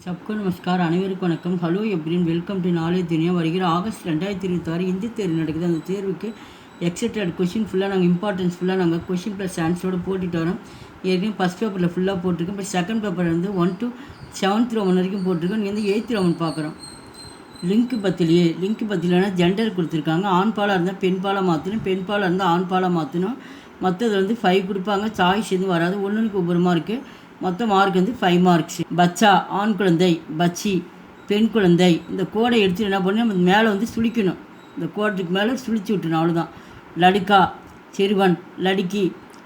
सबको नमस्कार அனைவருக்கும் வணக்கம். ஹலோ எப்ரின் வெல்கம் டு நாலேஜ் துனியா. வருகிற ஆகஸ்ட் 2026 இந்தி தேர்வு நடக்குது. அந்த தேர்வுக்கு எக்ஸெப்டட் கொஷின் ஃபுல்லாக நாங்கள் இம்பார்ட்டன்ஸ் ஃபுல்லாக நாங்கள் கொஷின் ப்ளஸ் ஆன்சரோடு போட்டுட்டு வரோம். ஏற்கனவே ஃபஸ்ட் பேப்பரில் ஃபுல்லாக போட்டிருக்கோம். இப்போ செகண்ட் பேப்பர் வந்து 1 to 7th ரோமன் வரைக்கும் போட்டிருக்கோம். நீங்கள் வந்து 8th ரோமன் பார்க்குறோம். லிங்க் பத்திலேனா ஜெண்டர் கொடுத்துருக்காங்க. ஆண் பாலாக இருந்தால் பெண் பாலாக மாற்றணும், பெண் பாலாக இருந்தால் ஆண் பாலாக மாற்றணும். மற்றது வந்து 5 கொடுப்பாங்க. சாய்ஸ் எதுவும் வராது. ஒன்றுக்கு ஒவ்வொரு மார்க்கு. மொத்த மார்க் வந்து 5 மார்க்ஸ். பச்சா ஆண் குழந்தை, பச்சி பெண் குழந்தை. இந்த கோடை எடுத்து என்ன பண்ணி நம்ம மேலே வந்து சுழிக்கணும். இந்த கோட்டுக்கு மேலே சுழிச்சு விட்டுணும், அவ்வளோதான். லடுக்கா சிறுவன், லடுக்கி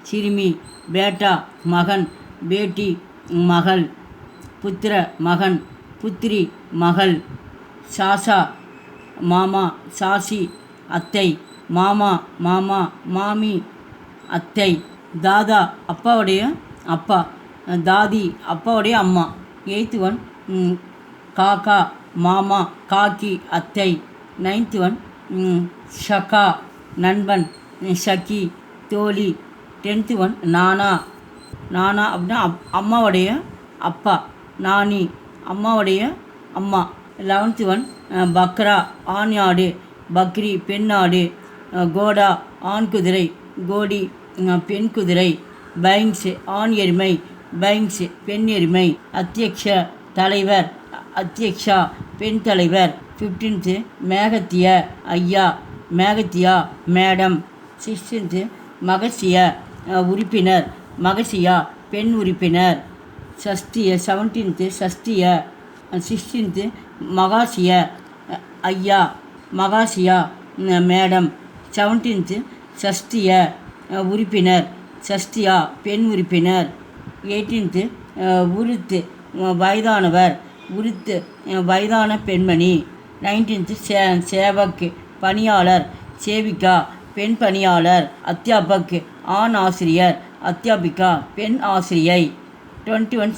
சிறுமி, பேட்டா மகன், பேட்டி மகள், புத்திர மகன், புத்திரி மகள், சாசா மாமா, சாசி அத்தை, மாமா மாமா, மாமி அத்தை, தாதா அப்பாவுடைய அப்பா, தாதி அப்பாவுடைய அம்மா. 8th one காக்கா மாமா, காக்கி அத்தை. 9th one ஷக்கா நண்பன், ஷக்கி தோழி. 10th one நானா அப்படின்னா அம்மாவுடைய அப்பா, நானி அம்மாவுடைய அம்மா. 11th one பக்ரா ஆண் ஆடு, பக்ரி பெண் ஆடு. கோடா ஆண் குதிரை, கோடி பெண் குதிரை. பைங்ஸ் ஆண் எருமை, பைங்ஸ் பெண் எருமை. அத்தியக்ஷ தலைவர், அத்தியக்ஷா பெண் தலைவர். 15th மேகத்திய ஐயா, மேகத்தியா மேடம். 16th மகசிய உறுப்பினர், மகசியா பெண் உறுப்பினர். 17th சஷ்டிய. 16th மகாசிய ஐயா, மகாசியா மேடம். 17th சஷ்டிய உறுப்பினர், சஷ்டியா பெண் உறுப்பினர். 18th உருத்து வயதானவர், உருத்து வயதான பெண்மணி. 19th சேவக் பணியாளர், சேவிகா பெண் பணியாளர். அத்தியாபக் ஆண் ஆசிரியர், அத்தியாபிகா பெண் ஆசிரியை. 21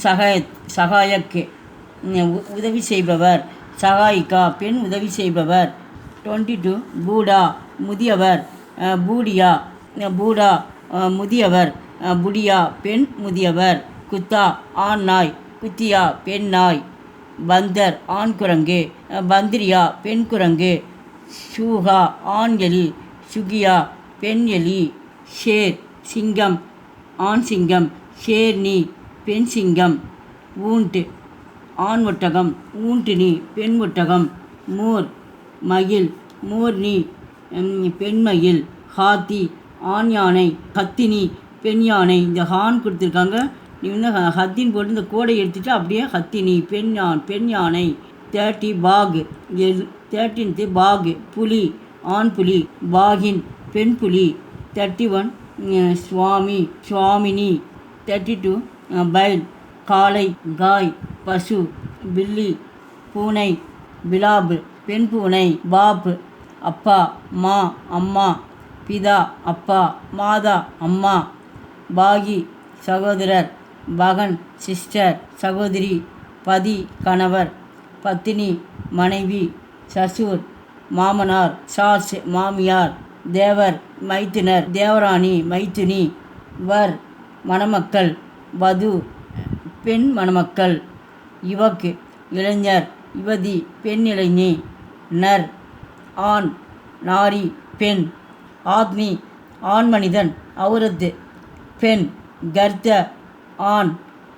சகாயக் உதவி செய்பவர், சகாயிகா பெண் உதவி செய்பவர். 22 பூடா முதியவர், பூடியா பூடா முதியவர், புடியா பெண் முதியவர். குத்தா ஆண் நாய், குத்தியா பெண் நாய். பந்தர் ஆண் குரங்கு, பந்திரியா பெண் குரங்கு. சூகா ஆண் எலி, சுகியா பெண் எலி. ஷேர் சிங்கம், ஆண் சிங்கம், ஷேர்னி பெண் சிங்கம். ஊண்ட் ஆண் ஒட்டகம், ஊண்டினி பெண் ஒட்டகம். மோர் மயில், மோர்னி பெண் மயில். ஹாத்தி ஆண் யானை, ஹத்தினி பெண் யானை. இந்த ஹான் கொடுத்துருக்காங்க, நீ வந்து ஹத்தின் போட்டு இந்த கோடை எடுத்துகிட்டு அப்படியே ஹத்தினி பெண் யானை. 30 பாக், 13th பாக் புலி, ஆண் புலி. பாகின் பெண் புலி. 31 சுவாமி, சுவாமினி. 32 பைல் காளை, காய் பசு. பில்லி பூனை, பிலாப் பெண் பூனை. பாப் அப்பா, மா அம்மா. பிதா அப்பா, மாதா அம்மா. பாகி சகோதரர், பகன் சிஸ்டர் சகோதரி. பதி கணவர், பத்தினி மனைவி. சசூர் மாமனார், சாஸ் மாமியார். தேவர் மைத்துனர், தேவராணி மைத்துனி. வர் மணமக்கள், வது பெண் மணமக்கள். யுவக் இளைஞர், யுவதி பெண் இளைஞி. நர் ஆண், நாரி பெண். ஆத்மி ஆண் மனிதன், அவுரத் பெண். கர்த்த ஆண்,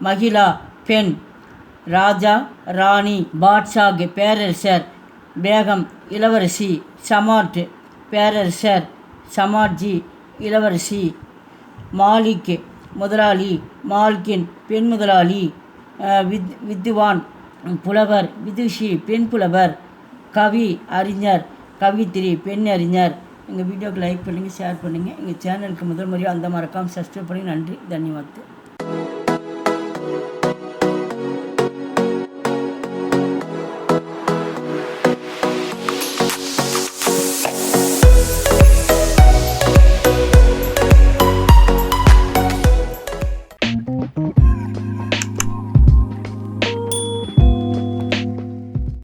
மகிழா பெண். ராஜா ராணி, பாட்ஷாக் பேரரசர், பேகம் இளவரசி. சமாட் பேரரசர், சமாட்ஜி இளவரசி. மாலிக் முதலாளி, மால்கின் பெண் முதலாளி. வித்வான் புலவர், விதுஷி பெண் புலவர். கவி அறிஞர், கவித்திரி பெண் அறிஞர். எங்கள் வீடியோக்கு லைக் பண்ணுங்கள், ஷேர் பண்ணுங்கள். எங்கள் சேனலுக்கு முதல் முறையாக அந்த மறக்காமல் சப்ஸ்கிரைப் பண்ணி. நன்றி, தன்யவாத்.